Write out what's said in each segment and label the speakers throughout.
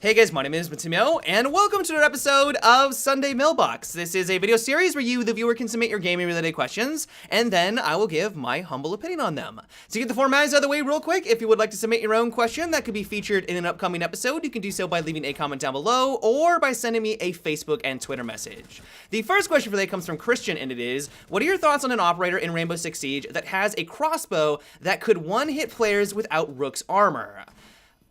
Speaker 1: Hey guys, my name is Matimo, and welcome to another episode of Sunday Mailbox. This is a video series where you, the viewer, can submit your gaming-related questions, and then I will give my humble opinion on them. To get the formalities out of the way real quick, if you would like to submit your own question that could be featured in an upcoming episode, you can do so by leaving a comment down below, or by sending me a Facebook and Twitter message. The first question for today comes from Christian, and it is, what are your thoughts on an operator in Rainbow Six Siege that has a crossbow that could one-hit players without Rook's armor?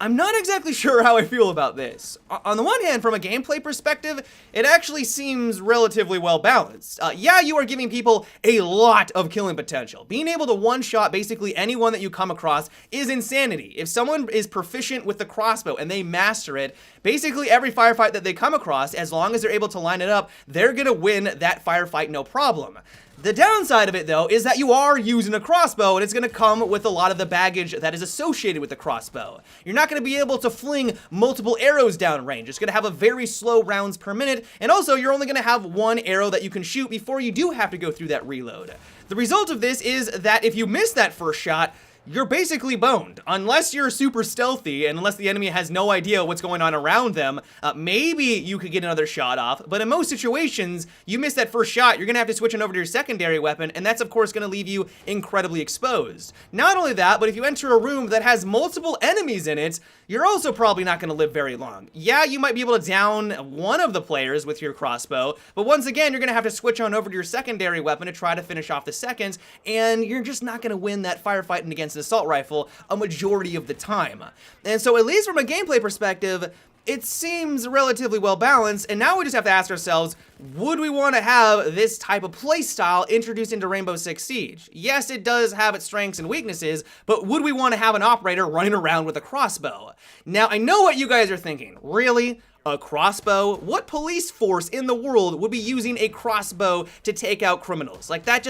Speaker 1: I'm not exactly sure how I feel about this. On the one hand, from a gameplay perspective, it actually seems relatively well balanced. Yeah, you are giving people a lot of killing potential. Being able to one-shot basically anyone that you come across is insanity. If someone is proficient with the crossbow and they master it, basically every firefight that they come across, as long as they're able to line it up, they're gonna win that firefight no problem. The downside of it, though, is that you are using a crossbow, and it's going to come with a lot of the baggage that is associated with the crossbow. You're not going to be able to fling multiple arrows downrange. It's going to have a very slow rounds per minute, and also you're only going to have one arrow that you can shoot before you do have to go through that reload. The result of this is that if you miss that first shot, you're basically boned. Unless you're super stealthy and unless the enemy has no idea what's going on around them, maybe you could get another shot off, but in most situations, you miss that first shot, you're gonna have to switch on over to your secondary weapon, and that's of course gonna leave you incredibly exposed. Not only that, but if you enter a room that has multiple enemies in it, you're also probably not gonna live very long. Yeah, you might be able to down one of the players with your crossbow, but once again, you're gonna have to switch on over to your secondary weapon to try to finish off the second, and you're just not gonna win that firefight against an assault rifle a majority of the time. And so at least from a gameplay perspective, it seems relatively well balanced, and now we just have to ask ourselves, would we want to have this type of playstyle introduced into Rainbow Six Siege? Yes, it does have its strengths and weaknesses, but would we want to have an operator running around with a crossbow? Now, I know what you guys are thinking. Really? A crossbow? What police force in the world would be using a crossbow to take out criminals? Like, that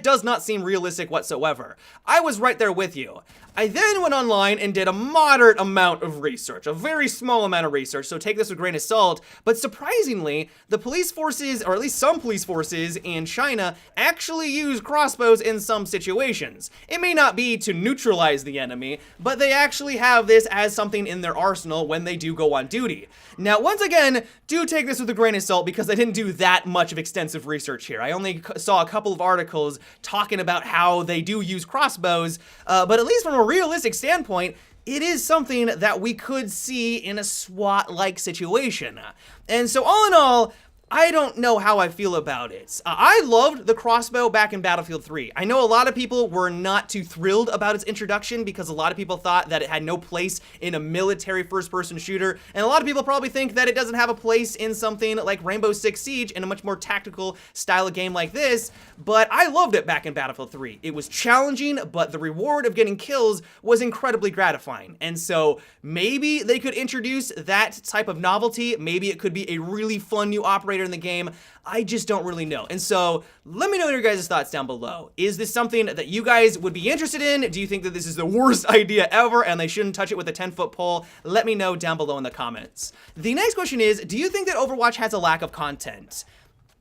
Speaker 1: does not seem realistic whatsoever. I was right there with you. I then went online and did a moderate amount of research, a very small amount of research, so take this with a grain of salt, but surprisingly, the police forces, or at least some police forces in China, actually use crossbows in some situations. It may not be to neutralize the enemy, but they actually have this as something in their arsenal when they do go on duty. Now, once again, do take this with a grain of salt because I didn't do that much of extensive research here. I only saw a couple of articles talking about how they do use crossbows, but at least from a realistic standpoint, it is something that we could see in a SWAT-like situation. And so all in all, I don't know how I feel about it. I loved the crossbow back in Battlefield 3. I know a lot of people were not too thrilled about its introduction because a lot of people thought that it had no place in a military first-person shooter, and a lot of people probably think that it doesn't have a place in something like Rainbow Six Siege in a much more tactical style of game like this, but I loved it back in Battlefield 3. It was challenging, but the reward of getting kills was incredibly gratifying, and so maybe they could introduce that type of novelty. Maybe it could be a really fun new operator in the game. I just don't really know. And so let me know your guys' thoughts down below. Is this something that you guys would be interested in? Do you think that this is the worst idea ever and they shouldn't touch it with a 10-foot pole? Let me know down below in the comments. The next question is, do you think that Overwatch has a lack of content?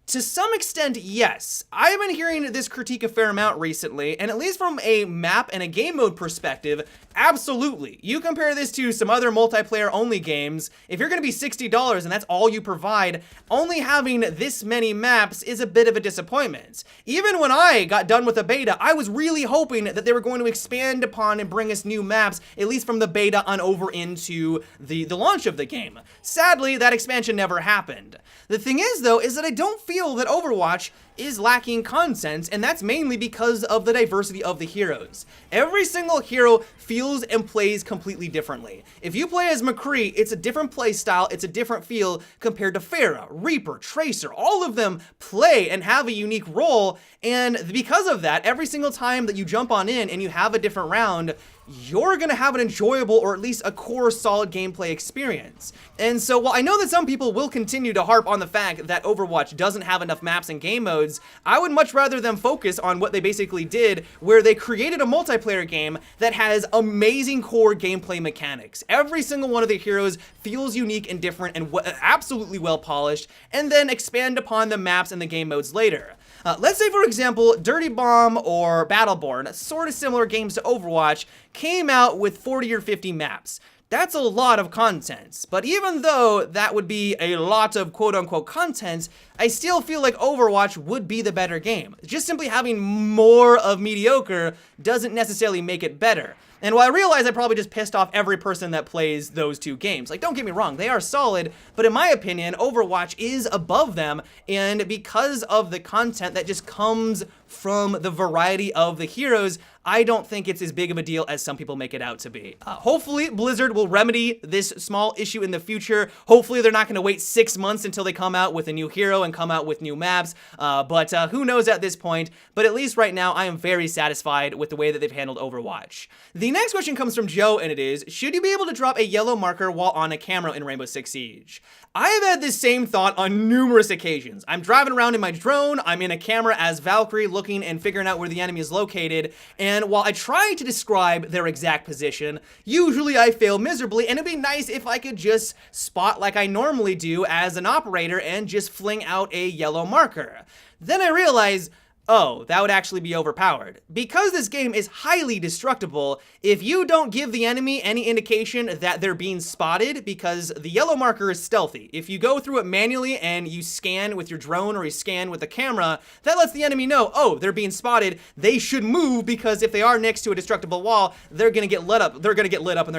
Speaker 1: To some extent, yes. I've been hearing this critique a fair amount recently, and at least from a map and a game mode perspective, absolutely. You compare this to some other multiplayer only games, if you're gonna be $60 and that's all you provide, only having this many maps is a bit of a disappointment. Even when I got done with the beta, I was really hoping that they were going to expand upon and bring us new maps, at least from the beta on over into the launch of the game. Sadly, that expansion never happened. The thing is, though, is that I don't feel that Overwatch is lacking content, and that's mainly because of the diversity of the heroes. Every single hero feels and plays completely differently. If you play as McCree, it's a different play style, it's a different feel compared to Pharah, Reaper, Tracer. All of them play and have a unique role, and because of that, every single time that you jump on in and you have a different round, you're gonna have an enjoyable or at least a core solid gameplay experience. And so while I know that some people will continue to harp on the fact that Overwatch doesn't have enough maps and game modes, I would much rather them focus on what they basically did, where they created a multiplayer game that has amazing core gameplay mechanics. Every single one of the heroes feels unique and different and absolutely well polished, and then expand upon the maps and the game modes later. Let's say, for example, Dirty Bomb or Battleborn, sort of similar games to Overwatch, came out with 40 or 50 maps. That's a lot of content. But even though that would be a lot of quote-unquote content, I still feel like Overwatch would be the better game. Just simply having more of mediocre doesn't necessarily make it better. And while I realize I probably just pissed off every person that plays those two games, like, don't get me wrong, they are solid, but in my opinion, Overwatch is above them, and because of the content that just comes from the variety of the heroes, I don't think it's as big of a deal as some people make it out to be. Hopefully, Blizzard will remedy this small issue in the future. Hopefully, they're not going to wait 6 months until they come out with a new hero and come out with new maps, but who knows at this point. But at least right now, I am very satisfied with the way that they've handled Overwatch. The next question comes from Joe, and it is, should you be able to drop a yellow marker while on a camera in Rainbow Six Siege? I have had this same thought on numerous occasions. I'm driving around in my drone, I'm in a camera as Valkyrie looking and figuring out where the enemy is located, and while I try to describe their exact position, usually I fail miserably, and it'd be nice if I could just spot like I normally do as an operator and just fling out a yellow marker. Then I realize, oh, that would actually be overpowered. Because this game is highly destructible, if you don't give the enemy any indication that they're being spotted, because the yellow marker is stealthy. If you go through it manually and you scan with your drone or you scan with the camera, that lets the enemy know, oh, they're being spotted, they should move, because if they are next to a destructible wall, they're gonna get lit up, and they're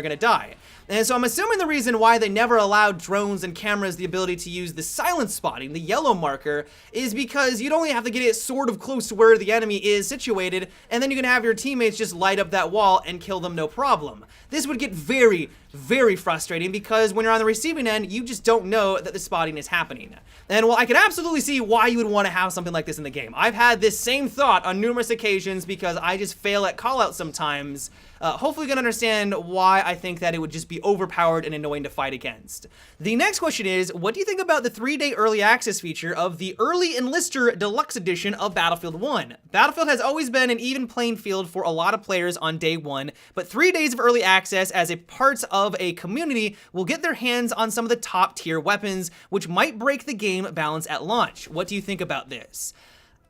Speaker 1: gonna die. And so I'm assuming the reason why they never allowed drones and cameras the ability to use the silent spotting, the yellow marker, is because you'd only have to get it sort of close to where the enemy is situated, and then you can have your teammates just light up that wall and kill them no problem. This would get very, very frustrating because when you're on the receiving end, you just don't know that the spotting is happening. And while I can absolutely see why you would want to have something like this in the game, I've had this same thought on numerous occasions because I just fail at callouts sometimes. Hopefully you can understand why I think that it would just be overpowered and annoying to fight against. The next question is, what do you think about the 3-day early access feature of the Early Enlister Deluxe Edition of Battlefield 1? Battlefield has always been an even playing field for a lot of players on day 1, but 3 days of early access as a part of a community will get their hands on some of the top tier weapons, which might break the game balance at launch. What do you think about this?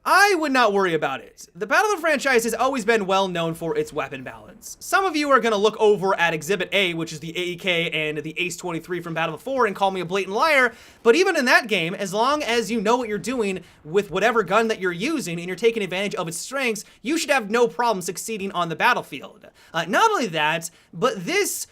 Speaker 1: I would not worry about it. The Battlefield franchise has always been well known for its weapon balance. Some of you are going to look over at Exhibit A, which is the AEK and the Ace-23 from Battlefield 4, and call me a blatant liar, but even in that game, as long as you know what you're doing with whatever gun that you're using and you're taking advantage of its strengths, you should have no problem succeeding on the battlefield. Not only that, but this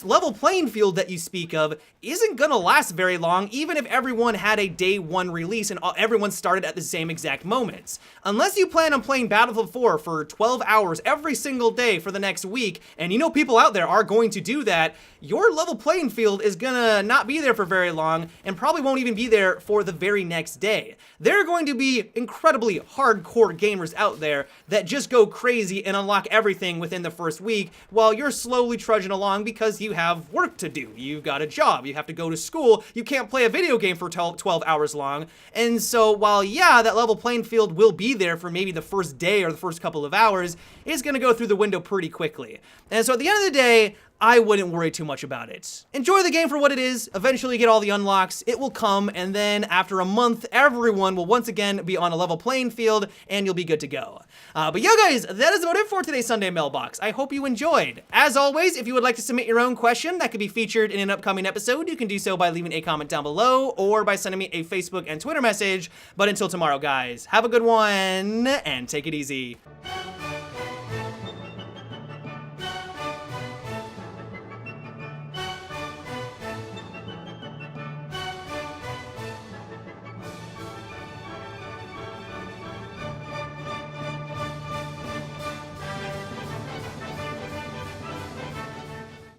Speaker 1: level playing field that you speak of isn't gonna last very long, even if everyone had a day 1 release and everyone started at the same exact moments. Unless you plan on playing Battlefield 4 for 12 hours every single day for the next week, and you know people out there are going to do that, your level playing field is gonna not be there for very long and probably won't even be there for the very next day. There are going to be incredibly hardcore gamers out there that just go crazy and unlock everything within the first week while you're slowly trudging along because you have work to do. You've got a job, you have to go to school, you can't play a video game for 12 hours long. And so while, yeah, that level playing field will be there for maybe the first day or the first couple of hours, it's gonna go through the window pretty quickly. And so at the end of the day, I wouldn't worry too much about it. Enjoy the game for what it is. Eventually you get all the unlocks, it will come, and then after a month, everyone will once again be on a level playing field, and you'll be good to go. But yeah, guys, that is about it for today's Sunday Mailbox. I hope you enjoyed. As always, if you would like to submit your own question that could be featured in an upcoming episode, you can do so by leaving a comment down below or by sending me a Facebook and Twitter message. But until tomorrow, guys, have a good one, and take it easy.